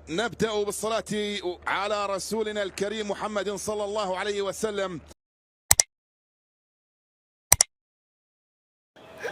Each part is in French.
نبدأ بالصلاة على رسولنا الكريم محمد صلى الله عليه وسلم.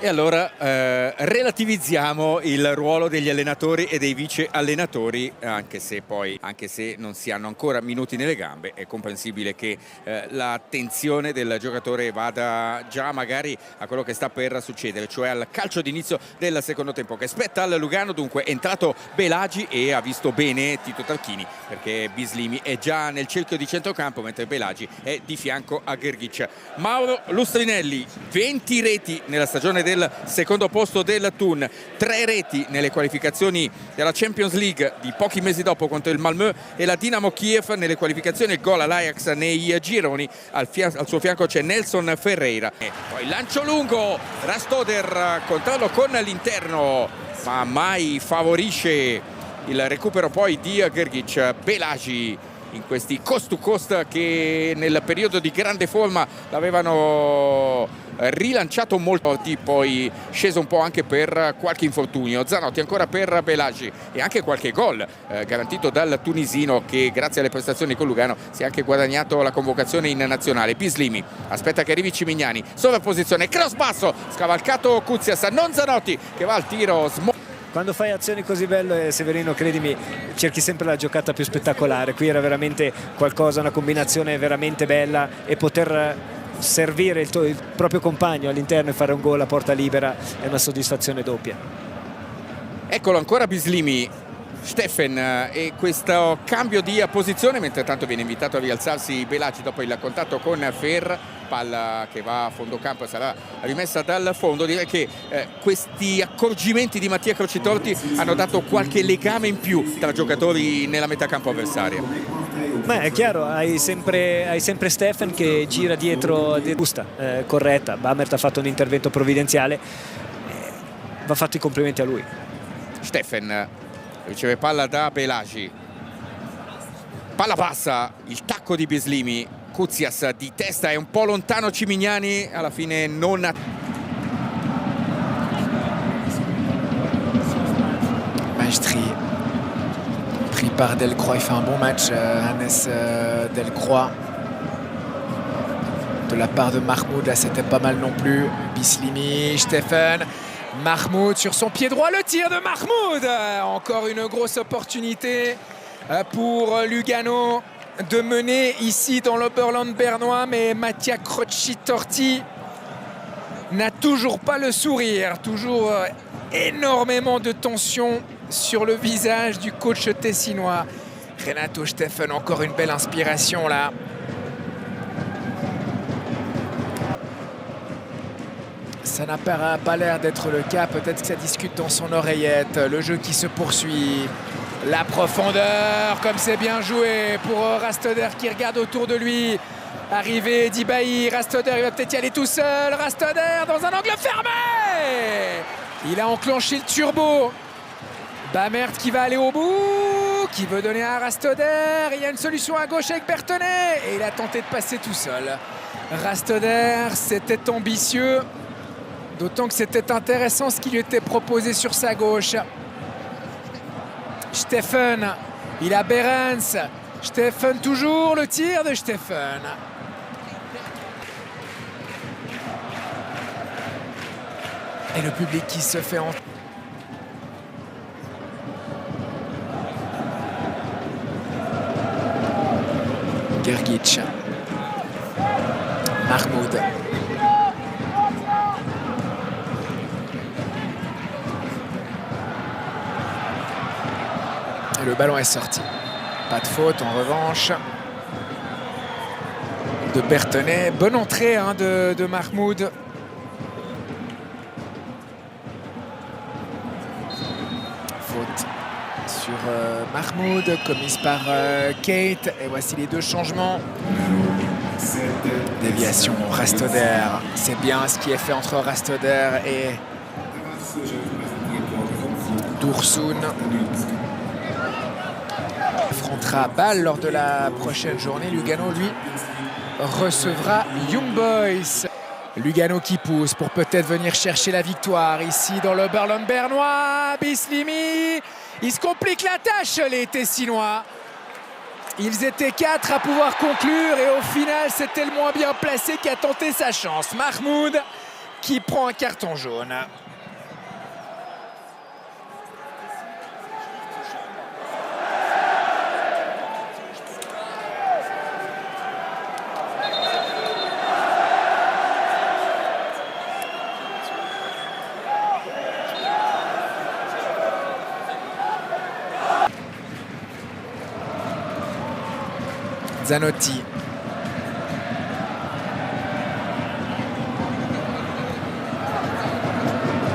E allora relativizziamo il ruolo degli allenatori e dei vice allenatori, anche se non si hanno ancora minuti nelle gambe. È comprensibile che la tensione del giocatore vada già magari a quello che sta per succedere, cioè al calcio d'inizio del secondo tempo, che spetta al Lugano. Dunque è entrato Belagi e ha visto bene Tito Tarchini, perché Bislimi è già nel cerchio di centrocampo mentre Belagi è di fianco a Grgic. Mauro Lustrinelli, 20 reti nella stagione del secondo posto del Thun, 3 reti nelle qualificazioni della Champions League di pochi mesi dopo contro il Malmö e la Dinamo Kiev nelle qualificazioni, gol all'Ajax nei gironi. Al suo fianco c'è Nelson Ferreira. E poi lancio lungo, Rastoder, controllo con l'interno, ma mai favorisce il recupero poi di Grgic. Belagi in questi coast to coast che nel periodo di grande forma l'avevano rilanciato molto, poi sceso un po' anche per qualche infortunio. Zanotti ancora per Belagi e anche qualche gol garantito dal tunisino, che grazie alle prestazioni con Lugano si è anche guadagnato la convocazione in nazionale. Bislimi aspetta che arrivi Cimignani, sovrapposizione, cross basso, scavalcato Kuzias, non Zanotti che va al tiro. Quando fai azioni così belle, Severino, credimi, cerchi sempre la giocata più spettacolare. Qui era veramente qualcosa, una combinazione veramente bella, e poter servire il proprio compagno all'interno e fare un gol a porta libera è una soddisfazione doppia. Eccolo ancora Bislimi, Steffen, e questo cambio di posizione, mentre tanto viene invitato a rialzarsi Belagi dopo il contatto con Fer. Palla che va a fondo campo, sarà rimessa dal fondo. Direi che questi accorgimenti di Mattia Crocitorti hanno dato qualche legame in più tra giocatori nella metà campo avversaria. Ma è chiaro, hai sempre Steffen che gira dietro giusta, corretta. Bamert ha fatto un intervento provvidenziale, va fatto i complimenti a lui. Steffen riceve palla da Belagi, palla passa, il tacco di Bislimi. Kuzias di testa, è un po' lontano Cimignani, alla fine non ha... Maestri pris par Delcroix, il fait un bon match, Hannes Delcroix. De la part de Mahmoud, là c'était pas mal non plus. Bislimi, Steffen, Mahmoud sur son pied droit, le tir de Mahmoud. Encore une grosse opportunité pour Lugano de mener ici dans l'Oberland bernois, mais Mattia Crocitorti n'a toujours pas le sourire, toujours énormément de tension sur le visage du coach tessinois. Renato Steffen, encore une belle inspiration là. Ça n'a pas l'air d'être le cas, peut-être que ça discute dans son oreillette. Le jeu qui se poursuit. La profondeur, comme c'est bien joué pour Rastoder qui regarde autour de lui. Arrivé d'Ibaï, Rastoder, il va peut-être y aller tout seul. Rastoder dans un angle fermé. Il a enclenché le turbo. Bamert qui va aller au bout, qui veut donner à Rastoder. Il y a une solution à gauche avec Bertonnet et il a tenté de passer tout seul. Rastoder, c'était ambitieux, d'autant que c'était intéressant ce qui lui était proposé sur sa gauche. Steffen, il a Behrens. Steffen toujours, le tir de Steffen. Et le public qui se fait entendre. Grgic. Mahmoud. Et le ballon est sorti. Pas de faute en revanche de Bertonnet. Bonne entrée hein, de Mahmoud. Faute sur Mahmoud, commise par Kate. Et voici les deux changements. Déviation Rastoder. C'est bien ce qui est fait entre Rastoder et Dursun. Affrontera Bâle lors de la prochaine journée. Lugano, lui, recevra Young Boys. Lugano qui pousse pour peut-être venir chercher la victoire ici dans l'Oberland bernois. Bislimi Ils se compliquent la tâche, les Tessinois. Ils étaient 4 à pouvoir conclure et au final, c'était le moins bien placé qui a tenté sa chance. Mahmoud qui prend un carton jaune. Zanotti.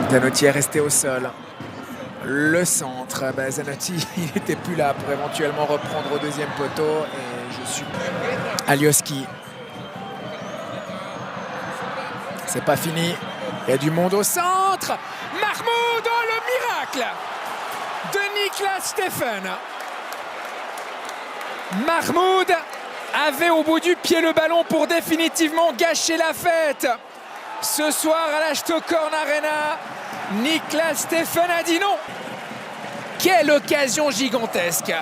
Zanotti est resté au sol. Le centre, Zanotti, il n'était plus là pour éventuellement reprendre au deuxième poteau. Et je suis Alioski. C'est pas fini. Il y a du monde au centre. Mahmoud, oh, le miracle de Niklas Steffen. Mahmoud avait au bout du pied le ballon pour définitivement gâcher la fête. Ce soir à la Stockholm Arena, Niklas Steffen a dit non. Quelle occasion gigantesque.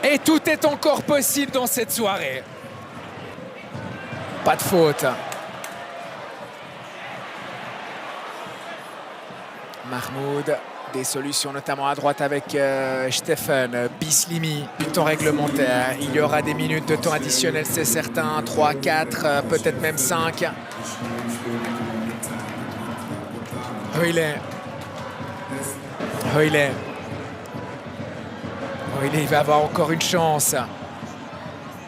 Et tout est encore possible dans cette soirée. Pas de faute. Mahmoud, des solutions notamment à droite avec Steffen, Bislimi, du temps réglementaire. Il y aura des minutes de temps additionnel, c'est certain. 3, 4, peut-être même 5. Hoyle, il va avoir encore une chance.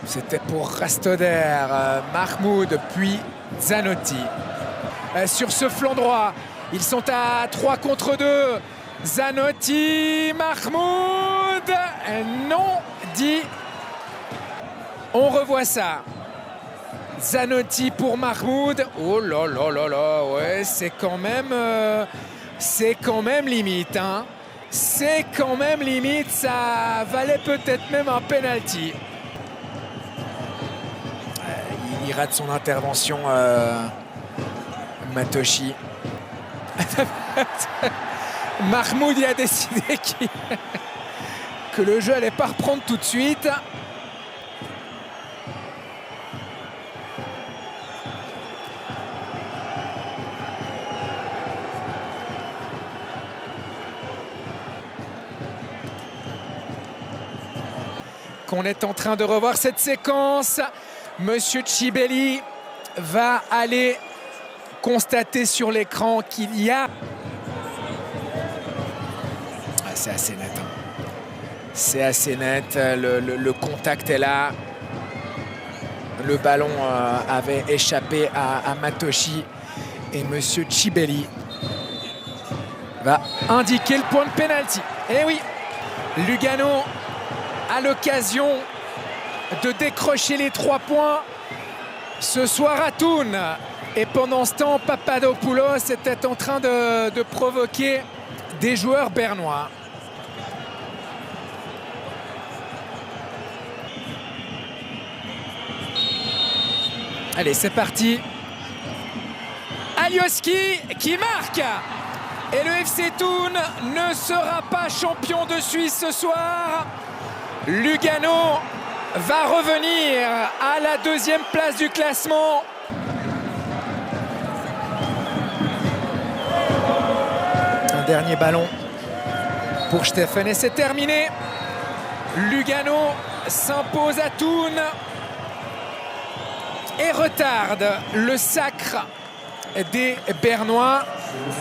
C'était pour Rastoder, Mahmoud, puis Zanotti. Sur ce flanc droit, ils sont à 3 contre 2. Zanotti, Mahmoud. Non, dit. On revoit ça. Zanotti pour Mahmoud. Oh là là là là. Ouais, c'est quand même limite. Hein. C'est quand même limite. Ça valait peut-être même un penalty. Il rate son intervention, Matoshi. Mahmoud il a décidé que le jeu allait pas reprendre tout de suite. Qu'on est en train de revoir cette séquence. Monsieur Chibelli va aller constater sur l'écran qu'il y a... C'est assez net. Hein. C'est assez net. Le contact est là. Le ballon avait échappé à Matoshi. Et monsieur Chibelli va indiquer le point de pénalty. Et oui, Lugano a l'occasion de décrocher les 3 points ce soir à Thun. Et pendant ce temps, Papadopoulos était en train de provoquer des joueurs bernois. Allez, c'est parti. Alioski qui marque. Et le FC Thun ne sera pas champion de Suisse ce soir. Lugano va revenir à la 2e place du classement. Un dernier ballon pour Steffen et c'est terminé. Lugano s'impose à Thun et retarde le sacre des Bernois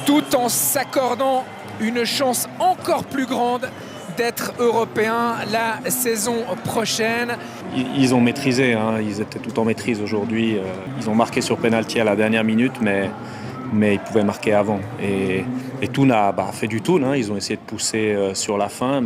tout en s'accordant une chance encore plus grande d'être européens la saison prochaine. Ils ont maîtrisé, hein, ils étaient tout en maîtrise aujourd'hui. Ils ont marqué sur pénalty à la dernière minute, mais ils pouvaient marquer avant. Et Thun a fait du Thun, hein, ils ont essayé de pousser sur la fin.